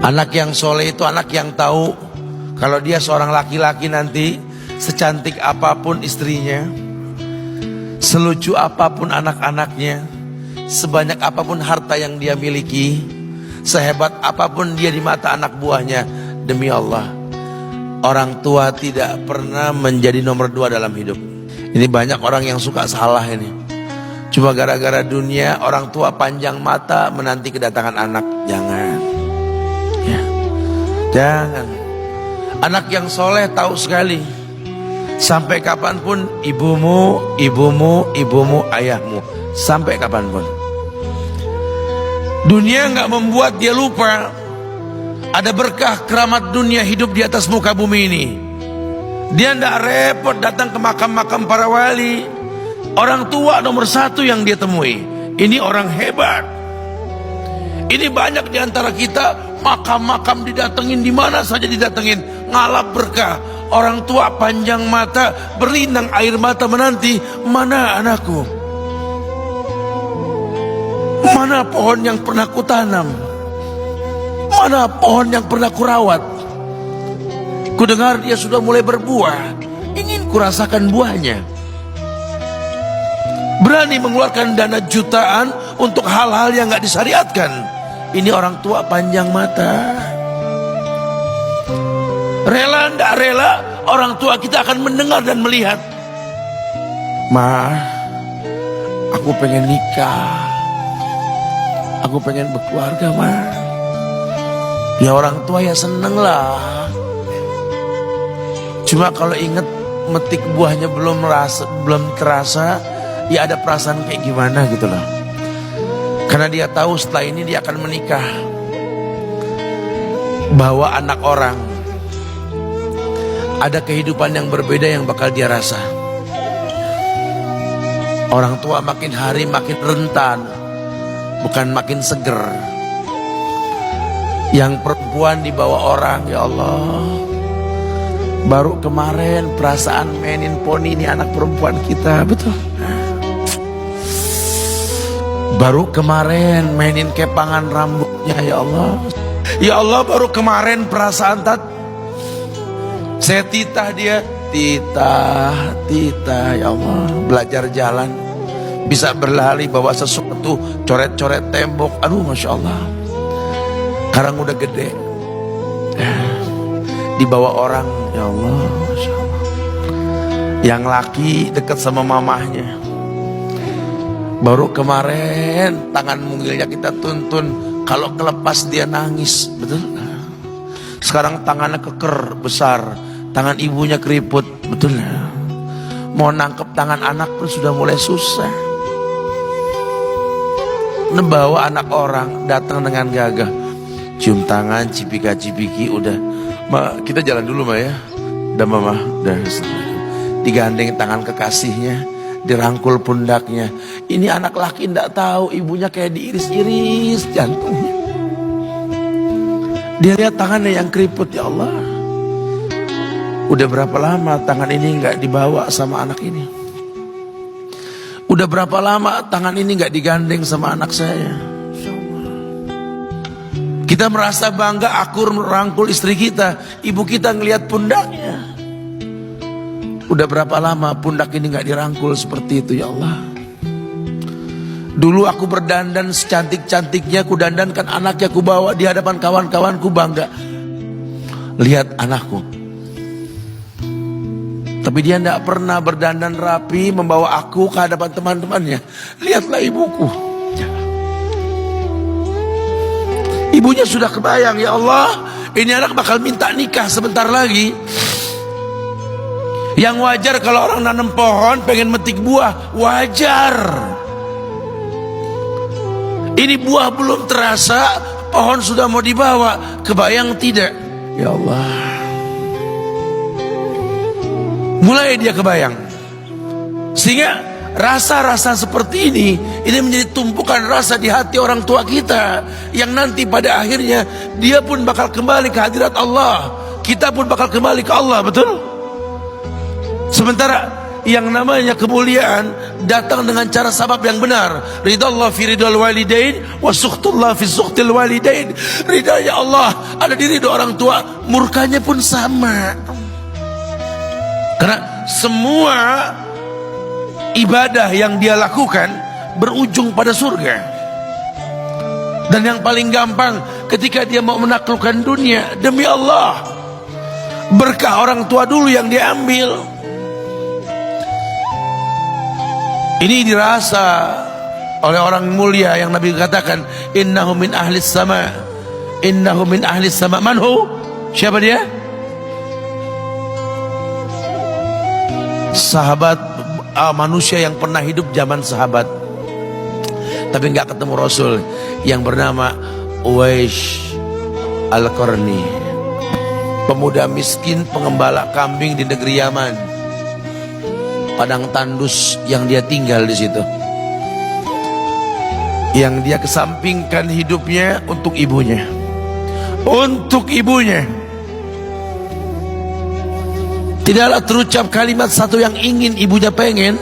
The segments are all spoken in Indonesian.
Anak yang soleh itu anak yang tahu kalau dia seorang laki-laki nanti, secantik apapun istrinya, selucu apapun anak-anaknya, sebanyak apapun harta yang dia miliki, sehebat apapun dia di mata anak buahnya, demi Allah, orang tua tidak pernah menjadi nomor 2 dalam hidup. Ini banyak orang yang suka salah ini. Cuma gara-gara dunia, orang tua panjang mata menanti kedatangan anak. Jangan ya, jangan. Anak yang soleh tahu sekali, sampai kapanpun ibumu, ayahmu, sampai kapanpun. Dunia nggak membuat dia lupa ada berkah keramat dunia hidup di atas muka bumi ini. Dia nggak repot datang ke makam-makam para wali. Orang tua nomor 1 yang dia temui. Ini orang hebat. Ini banyak di antara kita, makam-makam didatengin, di mana saja didatengin, ngalap berkah. Orang tua panjang mata, berlinang air mata menanti, mana anakku? Mana pohon yang pernah kutanam? Mana pohon yang pernah kurawat? Kudengar dia sudah mulai berbuah, ingin kurasakan buahnya. Berani mengeluarkan dana jutaan untuk hal-hal yang gak disyariatkan. Ini orang tua panjang mata. Rela ndak rela, orang tua kita akan mendengar dan melihat. Ma, aku pengen nikah, aku pengen berkeluarga, Ma. Ya orang tua ya seneng lah. Cuma kalau inget metik buahnya belum terasa, ya ada perasaan kayak gimana gitu loh. Karena dia tahu setelah ini dia akan menikah. Bahwa anak orang ada kehidupan yang berbeda yang bakal dia rasa. Orang tua makin hari makin rentan, bukan makin seger. Yang perempuan dibawa orang, ya Allah. Baru kemarin perasaan mainin poni, ini anak perempuan kita, betul. Baru kemarin mainin kepangan rambutnya, ya Allah. Ya Allah, baru kemarin perasaan saya titah dia, titah, ya Allah. Belajar jalan, bisa berlari bawa sesuatu, coret-coret tembok, aduh Masya Allah. Sekarang udah gede, dibawa orang, ya Allah, Masya Allah. Yang laki dekat sama mamahnya. Baru kemarin tangan mungilnya kita tuntun, kalau kelepas dia nangis, betul. Sekarang tangannya keker besar, tangan ibunya keriput, betul. Mau nangkep tangan anak pun sudah mulai susah. Nebawa anak orang datang dengan gagah, cium tangan, cipika-cipiki, udah. Ma, kita jalan dulu, Ma ya. Udah Mama, udah. Digandeng tangan kekasihnya, dirangkul pundaknya. Ini anak laki ndak tahu ibunya kayak diiris-iris jantungnya. Dia lihat tangannya yang keriput, ya Allah. Udah berapa lama tangan ini nggak dibawa sama anak ini? Udah berapa lama tangan ini nggak digandeng sama anak saya? Kita merasa bangga akur merangkul istri kita, ibu kita ngelihat pundaknya. Udah berapa lama pundak ini gak dirangkul seperti itu, ya Allah. Dulu aku berdandan secantik-cantiknya, ku dandankan anaknya, ku bawa di hadapan kawan-kawanku bangga. Lihat anakku. Tapi dia gak pernah berdandan rapi membawa aku ke hadapan teman-temannya. Lihatlah ibuku. Ibunya sudah kebayang, ya Allah, ini anak bakal minta nikah sebentar lagi. Yang wajar kalau orang nanam pohon pengen metik buah, wajar. Ini buah belum terasa, pohon sudah mau dibawa, kebayang tidak? Ya Allah. Mulai dia kebayang. Sehingga rasa-rasa seperti ini menjadi tumpukan rasa di hati orang tua kita, yang nanti pada akhirnya dia pun bakal kembali ke hadirat Allah, kita pun bakal kembali ke Allah, betul? Sementara yang namanya kemuliaan datang dengan cara sabab yang benar. Ridallah fi ridal walidain wa sukhtullah fi sukhtil walidain. Ridanya Allah ada di ridho orang tua, murkanya pun sama. Karena semua ibadah yang dia lakukan berujung pada surga. Dan yang paling gampang ketika dia mau menaklukkan dunia, demi Allah, berkah orang tua dulu yang dia ambil. Ini dirasa oleh orang mulia yang Nabi katakan, innahu min ahlis sama, innahu min ahlis sama. Manhu? Siapa dia? Sahabat, manusia yang pernah hidup zaman sahabat tapi nggak ketemu Rasul, yang bernama Uwais Al-Qarni, pemuda miskin pengembala kambing di negeri Yaman. Padang tandus yang dia tinggal di situ, yang dia kesampingkan hidupnya untuk ibunya, untuk ibunya. Tidaklah terucap kalimat satu yang ingin ibunya pengen,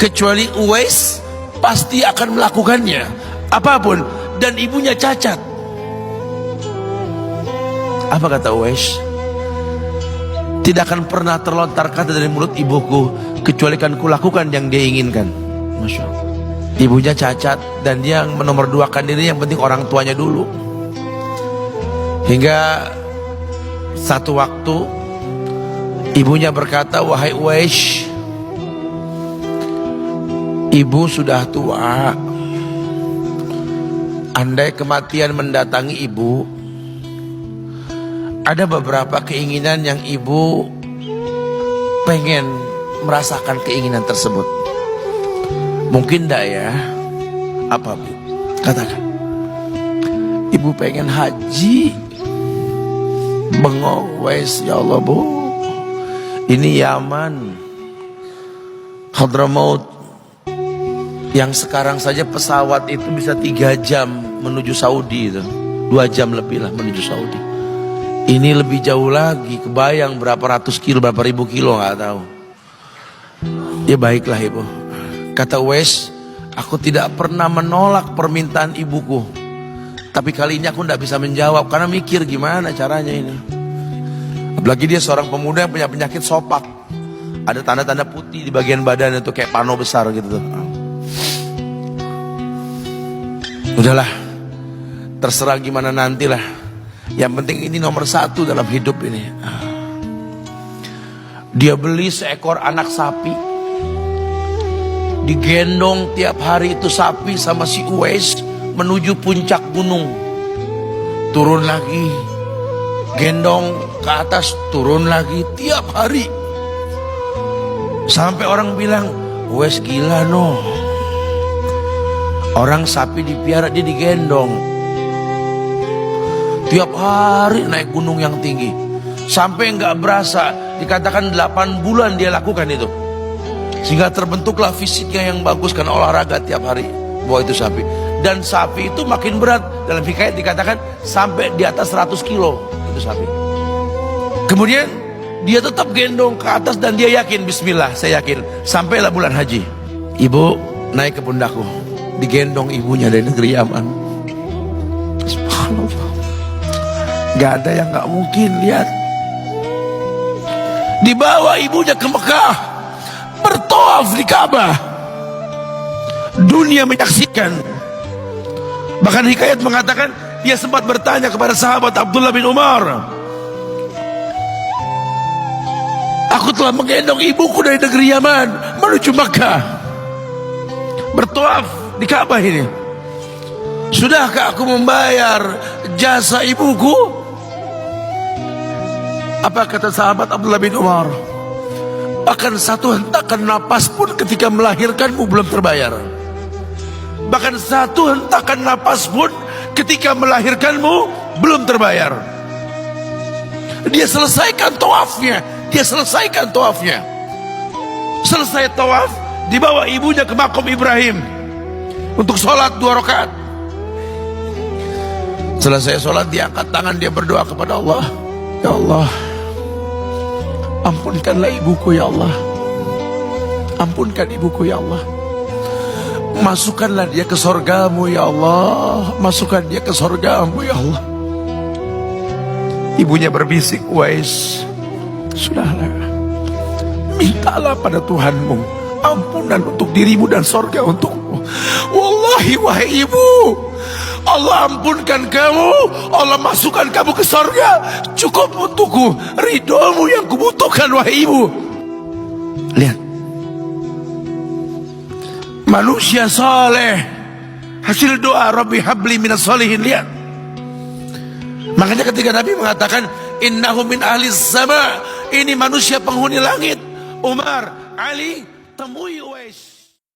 kecuali Uwais pasti akan melakukannya apapun, dan ibunya cacat. Apa kata Uwais? Tidak akan pernah terlontar kata dari mulut ibuku kecuali kan kulakukan yang dia inginkan. Masya Allah. Ibunya cacat dan dia menomorduakan diri, yang penting orang tuanya dulu. Hingga satu waktu ibunya berkata, wahai Uwais, ibu sudah tua. Andai kematian mendatangi ibu, ada beberapa keinginan yang ibu pengen merasakan keinginan tersebut. Mungkin enggak ya? Apa Bu? Katakan. Ibu pengen haji. Bengong, Wais, ya Allah Bu, ini Yaman, Hadramaut, yang sekarang saja pesawat itu bisa 3 jam menuju Saudi itu, 2 jam lebih lah menuju Saudi. Ini lebih jauh lagi, kebayang berapa ratus kilo, berapa ribu kilo, nggak tahu. Ya baiklah ibu, kata Uwais, aku tidak pernah menolak permintaan ibuku, tapi kali ini aku tidak bisa menjawab karena mikir gimana caranya ini. Apalagi dia seorang pemuda yang punya penyakit sopak, ada tanda-tanda putih di bagian badan itu kayak pano besar gitu tuh. Udahlah, terserah gimana nantilah. Yang penting ini nomor 1 dalam hidup ini. Dia beli seekor anak sapi, digendong tiap hari itu sapi sama si Uwais menuju puncak gunung. Turun lagi, gendong ke atas, turun lagi tiap hari. Sampai orang bilang, Uwais gila no. Orang sapi dipiara, dia digendong tiap hari naik gunung yang tinggi. Sampai nggak berasa, dikatakan 8 bulan dia lakukan itu. Sehingga terbentuklah fisiknya yang bagus karena olahraga tiap hari bawa itu sapi. Dan sapi itu makin berat, dalam hikayat dikatakan sampai di atas 100 kilo itu sapi. Kemudian dia tetap gendong ke atas dan dia yakin, bismillah saya yakin. Sampailah bulan haji, ibu naik ke pundakku, digendong ibunya dari negeri Yaman. Subhanallah, gak ada yang gak mungkin. Lihat, dibawa ibunya ke Mekah, bertawaf di Ka'bah, dunia menyaksikan. Bahkan hikayat mengatakan dia sempat bertanya kepada sahabat Abdullah bin Umar, aku telah menggendong ibuku dari negeri Yaman menuju Mekah, bertawaf di Ka'bah ini, sudahkah aku membayar jasa ibuku? Apa kata sahabat Abdullah bin Umar? Bahkan satu hentakan napas pun ketika melahirkanmu belum terbayar. Bahkan satu hentakan napas pun ketika melahirkanmu belum terbayar. Dia selesaikan tawafnya, dia selesaikan tawafnya. Selesai tawaf, dibawa ibunya ke makom Ibrahim untuk sholat 2 rakaat. Selesai sholat, dia angkat tangan, dia berdoa kepada Allah, ya Allah, ampunkanlah ibuku ya Allah. Ampunkan ibuku ya Allah. Masukkanlah dia ke sorgamu ya Allah. Masukkan dia ke sorgamu ya Allah. Ibunya berbisik, Uwais, sudahlah, mintalah pada Tuhanmu ampunan untuk dirimu dan sorga untukmu. Wallahi wahai ibu, Allah ampunkan kamu, Allah masukkan kamu ke sorga, cukup untukku, ridhomu yang kubutuhkan wahai ibu. Lihat, manusia saleh, hasil doa Rabbi habli minas solihin. Lihat, makanya ketika Nabi mengatakan innahu min ahli sama, ini manusia penghuni langit, Umar, Ali, temui Uwais.